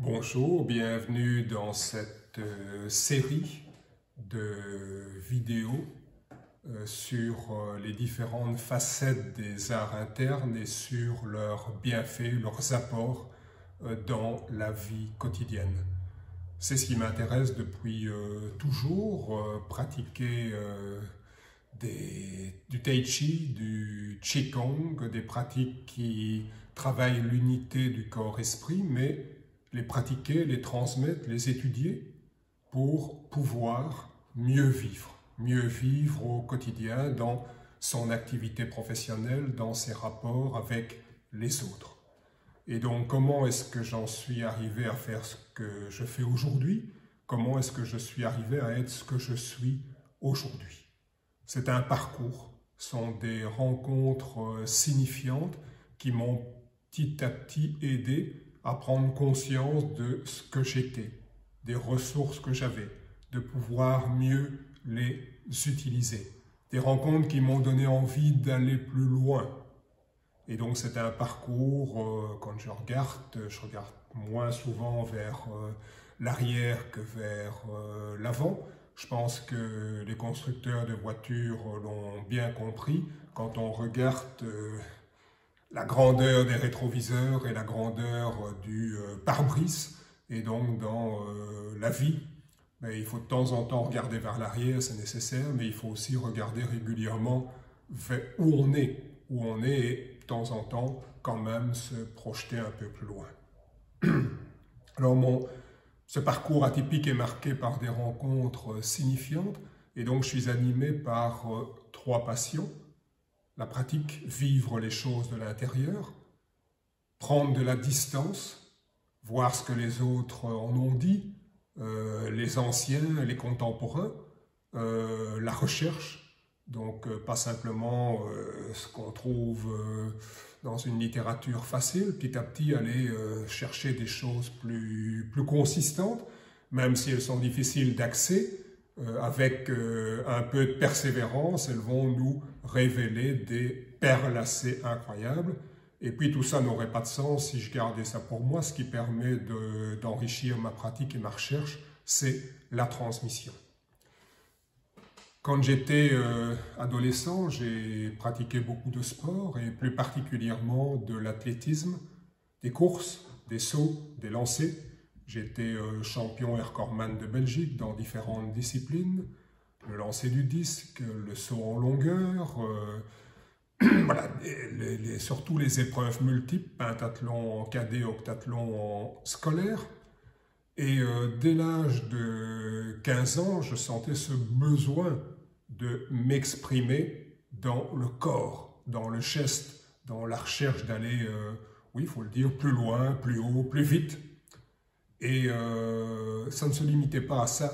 Bonjour, bienvenue dans cette série de vidéos sur les différentes facettes des arts internes et sur leurs bienfaits, leurs apports dans la vie quotidienne. C'est ce qui m'intéresse depuis toujours, pratiquer du Tai Chi, du Qigong, des pratiques qui travaillent l'unité du corps-esprit, mais les pratiquer, les transmettre, les étudier pour pouvoir mieux vivre au quotidien dans son activité professionnelle, dans ses rapports avec les autres. Et donc, comment est-ce que j'en suis arrivé à faire ce que je fais aujourd'hui? Comment est-ce que je suis arrivé à être ce que je suis aujourd'hui? C'est un parcours, ce sont des rencontres signifiantes qui m'ont petit à petit aidé à prendre conscience de ce que j'étais, des ressources que j'avais, de pouvoir mieux les utiliser. Des rencontres qui m'ont donné envie d'aller plus loin. Et donc c'est un parcours, quand je regarde moins souvent vers l'arrière que vers l'avant. Je pense que les constructeurs de voitures l'ont bien compris. Quand on regarde la grandeur des rétroviseurs et la grandeur du pare-brise, et donc dans la vie, il faut de temps en temps regarder vers l'arrière, c'est nécessaire, mais il faut aussi regarder régulièrement vers où on est et de temps en temps quand même se projeter un peu plus loin. Alors ce parcours atypique est marqué par des rencontres signifiantes et donc je suis animé par trois passions. La pratique, vivre les choses de l'intérieur, prendre de la distance, voir ce que les autres en ont dit, les anciens, les contemporains, la recherche, donc pas simplement ce qu'on trouve dans une littérature facile, petit à petit aller chercher des choses plus consistantes, même si elles sont difficiles d'accès, avec un peu de persévérance, elles vont nous révéler des perles assez incroyables. Et puis tout ça n'aurait pas de sens si je gardais ça pour moi. Ce qui permet d'enrichir ma pratique et ma recherche, c'est la transmission. Quand j'étais adolescent, j'ai pratiqué beaucoup de sports et plus particulièrement de l'athlétisme, des courses, des sauts, des lancers. J'étais champion et recordman de Belgique dans différentes disciplines, le lancer du disque, le saut en longueur, voilà, surtout les épreuves multiples, pentathlon en cadet, octathlon en scolaire. Et dès l'âge de 15 ans, je sentais ce besoin de m'exprimer dans le corps, dans le geste, dans la recherche d'aller, oui, il faut le dire, plus loin, plus haut, plus vite. Et ça ne se limitait pas à ça.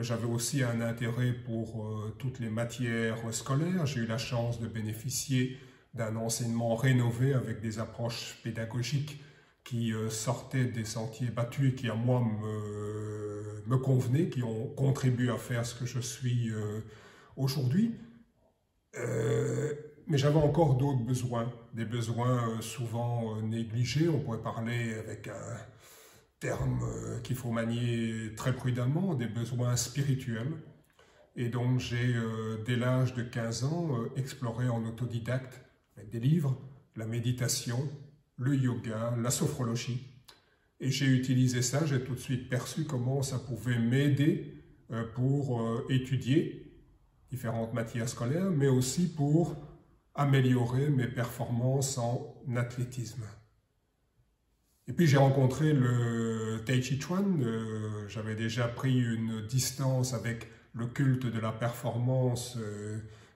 J'avais aussi un intérêt pour toutes les matières scolaires. J'ai eu la chance de bénéficier d'un enseignement rénové avec des approches pédagogiques qui sortaient des sentiers battus et qui, à moi, me convenaient, qui ont contribué à faire ce que je suis aujourd'hui. Mais j'avais encore d'autres besoins, des besoins souvent négligés. On pourrait parler avec un terme qu'il faut manier très prudemment, des besoins spirituels. Et donc j'ai, dès l'âge de 15 ans, exploré en autodidacte, avec des livres, la méditation, le yoga, la sophrologie. Et j'ai utilisé ça, j'ai tout de suite perçu comment ça pouvait m'aider pour étudier différentes matières scolaires, mais aussi pour améliorer mes performances en athlétisme. Et puis j'ai rencontré le Tai Chi Chuan, j'avais déjà pris une distance avec le culte de la performance,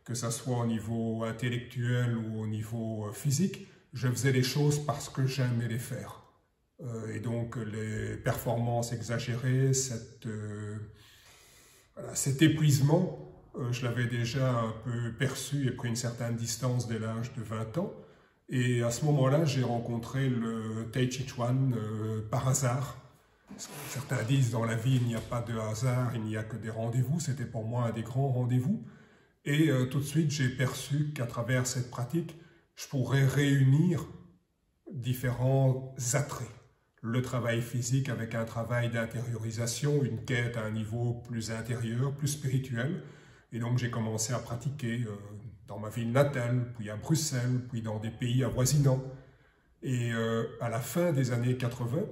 que ce soit au niveau intellectuel ou au niveau physique. Je faisais les choses parce que j'aimais les faire. Et donc les performances exagérées, cet épuisement, je l'avais déjà un peu perçu et pris une certaine distance dès l'âge de 20 ans. Et à ce moment-là, j'ai rencontré le Tai Chi Chuan par hasard. Certains disent dans la vie, il n'y a pas de hasard, il n'y a que des rendez-vous. C'était pour moi un des grands rendez-vous. Et tout de suite, j'ai perçu qu'à travers cette pratique, je pourrais réunir différents attraits. le travail physique avec un travail d'intériorisation, une quête à un niveau plus intérieur, plus spirituel. Et donc j'ai commencé à pratiquer dans ma ville natale, puis à Bruxelles, puis dans des pays avoisinants. Et à la fin des années 80,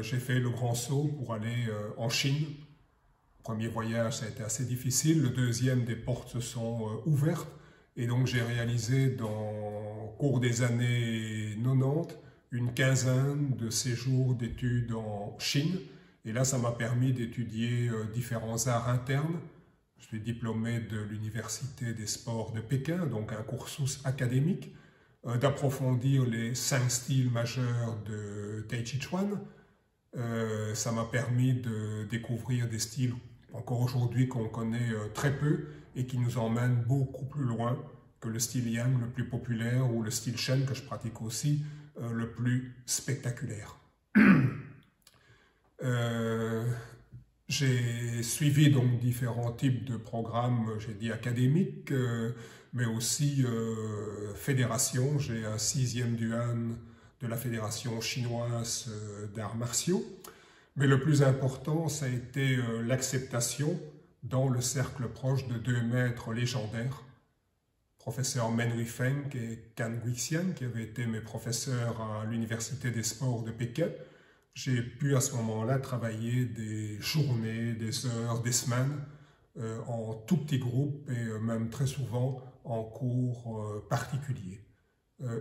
j'ai fait le grand saut pour aller en Chine. Le premier voyage, ça a été assez difficile. Le deuxième, des portes se sont ouvertes. Et donc j'ai réalisé au cours des années 90 une quinzaine de séjours d'études en Chine. Et là, ça m'a permis d'étudier différents arts internes. Je suis diplômé de l'Université des sports de Pékin, donc un cursus académique, d'approfondir les 5 styles majeurs de Tai Chi Chuan. Ça m'a permis de découvrir des styles encore aujourd'hui qu'on connaît très peu et qui nous emmènent beaucoup plus loin que le style Yang le plus populaire ou le style Shen que je pratique aussi le plus spectaculaire. J'ai suivi donc différents types de programmes, j'ai dit académiques, mais aussi fédération. J'ai un 6e Duan de la Fédération chinoise d'arts martiaux. Mais le plus important, ça a été l'acceptation dans le cercle proche de 2 maîtres légendaires, professeur Men Huifeng et Kan Guixian, qui avaient été mes professeurs à l'Université des sports de Pékin. J'ai pu à ce moment-là travailler des journées, des heures, des semaines en tout petits groupes et même très souvent en cours particuliers.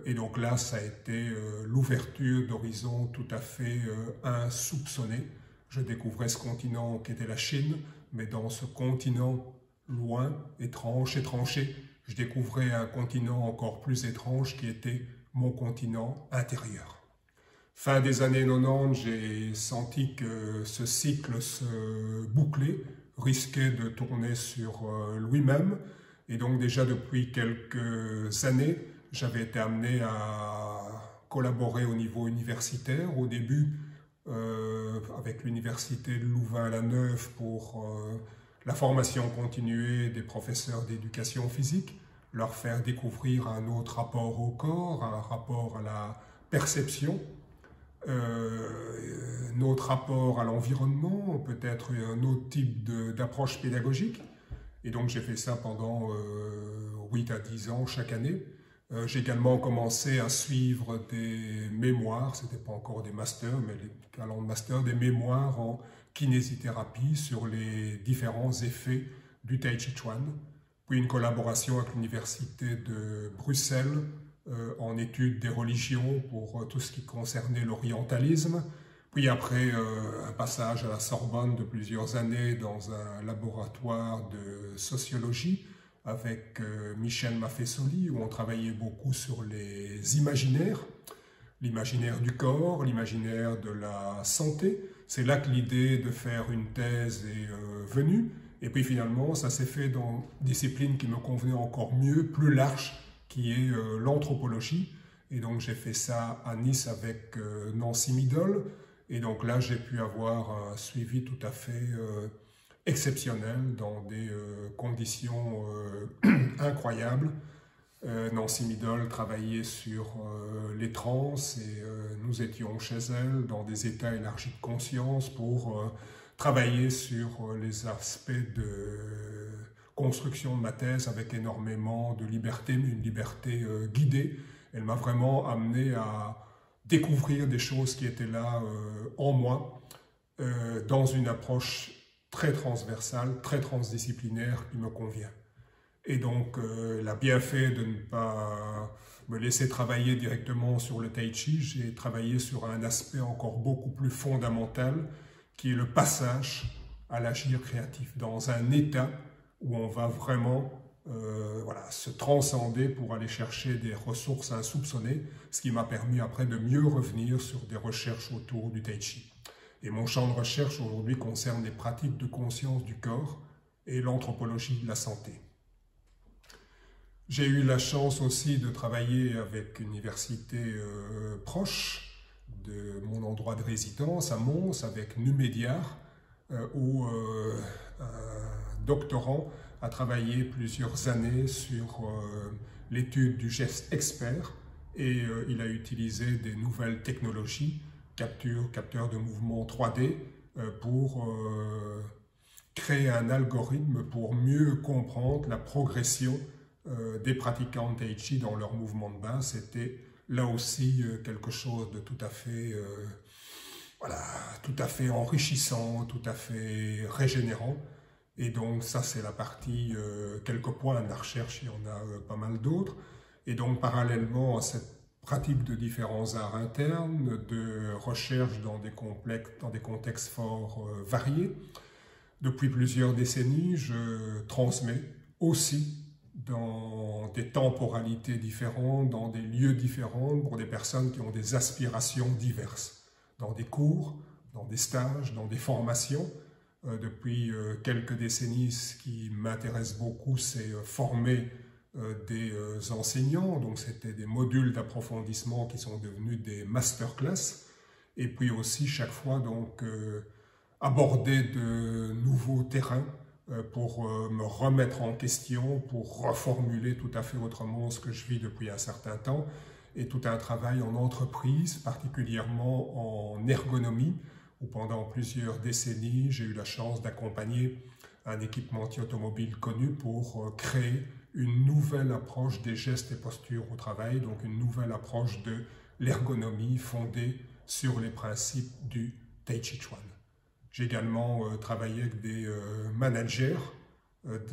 Et donc là, ça a été l'ouverture d'horizons tout à fait insoupçonnés. Je découvrais ce continent qui était la Chine, mais dans ce continent loin, étrange, étranger, je découvrais un continent encore plus étrange qui était mon continent intérieur. Fin des années 90, j'ai senti que ce cycle se bouclait, risquait de tourner sur lui-même. Et donc déjà depuis quelques années, j'avais été amené à collaborer au niveau universitaire. Au début, avec l'université de Louvain-la-Neuve pour la formation continuée des professeurs d'éducation physique, leur faire découvrir un autre rapport au corps, un rapport à la perception, notre rapport à l'environnement, peut-être un autre type d'approche pédagogique. Et donc j'ai fait ça pendant 8 à 10 ans chaque année. J'ai également commencé à suivre des mémoires, ce n'était pas encore des masters, mais l'équivalent de master, des mémoires en kinésithérapie sur les différents effets du Tai Chi Chuan. Puis une collaboration avec l'Université de Bruxelles en études des religions pour tout ce qui concernait l'orientalisme. Puis après un passage à la Sorbonne de plusieurs années dans un laboratoire de sociologie avec Michel Maffesoli, où on travaillait beaucoup sur les imaginaires, l'imaginaire du corps, l'imaginaire de la santé. C'est là que l'idée de faire une thèse est venue. Et puis finalement, ça s'est fait dans une discipline qui me convenait encore mieux, plus large, qui est l'anthropologie. Et donc j'ai fait ça à Nice avec Nancy Midol. Et donc là, j'ai pu avoir un suivi tout à fait exceptionnel dans des conditions incroyables. Nancy Midol travaillait sur les trans et nous étions chez elle dans des états élargis de conscience pour travailler sur les aspects de construction de ma thèse avec énormément de liberté, mais une liberté guidée. Elle m'a vraiment amené à découvrir des choses qui étaient là en moi, dans une approche très transversale, très transdisciplinaire qui me convient. Et donc, elle a bien fait de ne pas me laisser travailler directement sur le Tai Chi. J'ai travaillé sur un aspect encore beaucoup plus fondamental, qui est le passage à l'agir créatif, dans un état où on va vraiment se transcender pour aller chercher des ressources insoupçonnées, ce qui m'a permis après de mieux revenir sur des recherches autour du Tai Chi. Et mon champ de recherche aujourd'hui concerne les pratiques de conscience du corps et l'anthropologie de la santé. J'ai eu la chance aussi de travailler avec une université proche de mon endroit de résidence, à Mons, avec Numédiar, où un doctorant a travaillé plusieurs années sur l'étude du geste expert et il a utilisé des nouvelles technologies capteur de mouvement 3D, pour créer un algorithme pour mieux comprendre la progression des pratiquants de Tai Chi dans leur mouvement de base. C'était là aussi quelque chose de tout à fait, voilà, tout à fait enrichissant, tout à fait régénérant. Et donc ça, c'est la partie, quelques points de la recherche, il y en a pas mal d'autres. Et donc parallèlement à cette pratique de différents arts internes, de recherche dans des contextes fort variés, depuis plusieurs décennies, je transmets aussi dans des temporalités différentes, dans des lieux différents, pour des personnes qui ont des aspirations diverses, dans des cours, dans des stages, dans des formations. Depuis quelques décennies, ce qui m'intéresse beaucoup, c'est former des enseignants, donc c'était des modules d'approfondissement qui sont devenus des masterclass, et puis aussi chaque fois donc aborder de nouveaux terrains pour me remettre en question, pour reformuler tout à fait autrement ce que je vis depuis un certain temps, et tout un travail en entreprise, particulièrement en ergonomie, où pendant plusieurs décennies, j'ai eu la chance d'accompagner un équipementier automobile connu pour créer une nouvelle approche des gestes et postures au travail, donc une nouvelle approche de l'ergonomie fondée sur les principes du Tai Chi Chuan. J'ai également travaillé avec des managers.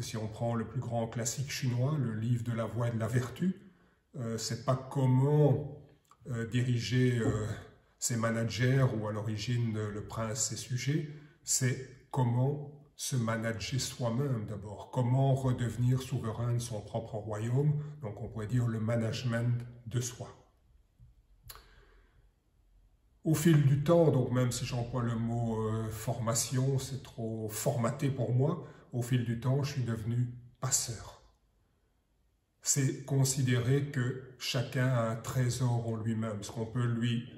Si on prend le plus grand classique chinois, le livre de la voie et de la vertu, c'est pas comment diriger ses managers ou à l'origine le prince, ses sujets, c'est comment se manager soi-même d'abord, comment redevenir souverain de son propre royaume, donc on pourrait dire le management de soi. Au fil du temps, donc même si j'emploie le mot formation, c'est trop formaté pour moi, au fil du temps, je suis devenu passeur. C'est considérer que chacun a un trésor en lui-même. Ce qu'on peut lui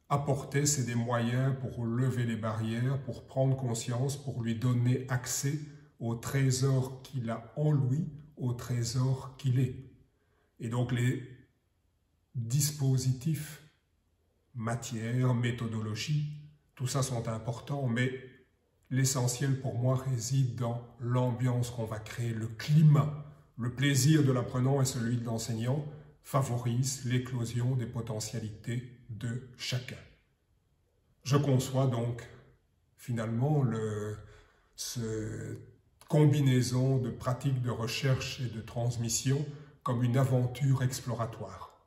apporter, c'est des moyens pour lever les barrières, pour prendre conscience, pour lui donner accès au trésor qu'il a en lui, au trésor qu'il est. Et donc les dispositifs, matière, méthodologie, tout ça sont importants, mais l'essentiel pour moi réside dans l'ambiance qu'on va créer, le climat. Le plaisir de l'apprenant et celui de l'enseignant favorisent l'éclosion des potentialités de chacun. Je conçois donc finalement cette combinaison de pratiques de recherche et de transmission comme une aventure exploratoire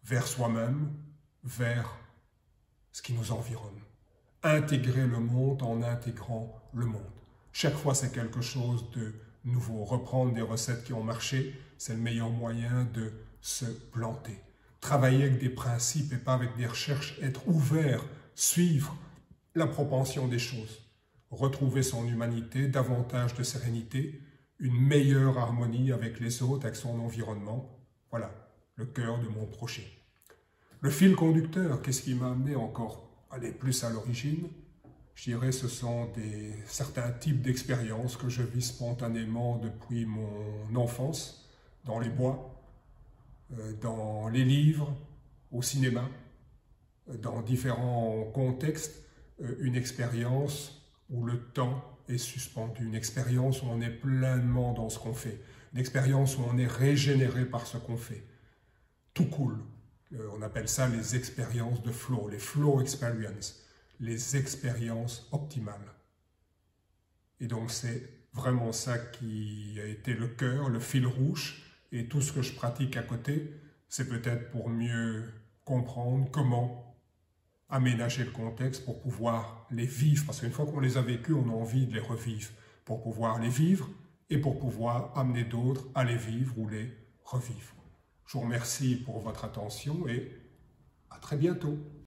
vers soi-même, vers ce qui nous environne. Intégrer le monde en intégrant le monde. Chaque fois, c'est quelque chose de nouveau. Reprendre des recettes qui ont marché, c'est le meilleur moyen de se planter. Travailler avec des principes et pas avec des recherches, être ouvert, suivre la propension des choses. Retrouver son humanité, davantage de sérénité, une meilleure harmonie avec les autres, avec son environnement. Voilà, le cœur de mon projet. Le fil conducteur, qu'est-ce qui m'a amené encore à aller plus à l'origine? Je dirais ce sont certains types d'expériences que je vis spontanément depuis mon enfance, dans les bois, dans les livres, au cinéma, dans différents contextes, une expérience où le temps est suspendu, une expérience où on est pleinement dans ce qu'on fait, une expérience où on est régénéré par ce qu'on fait. Tout coule. On appelle ça les expériences de flow, les flow experiences, les expériences optimales. Et donc c'est vraiment ça qui a été le cœur, le fil rouge, et tout ce que je pratique à côté, c'est peut-être pour mieux comprendre comment aménager le contexte pour pouvoir les vivre, parce qu'une fois qu'on les a vécus, on a envie de les revivre, pour pouvoir les vivre et pour pouvoir amener d'autres à les vivre ou les revivre. Je vous remercie pour votre attention et à très bientôt.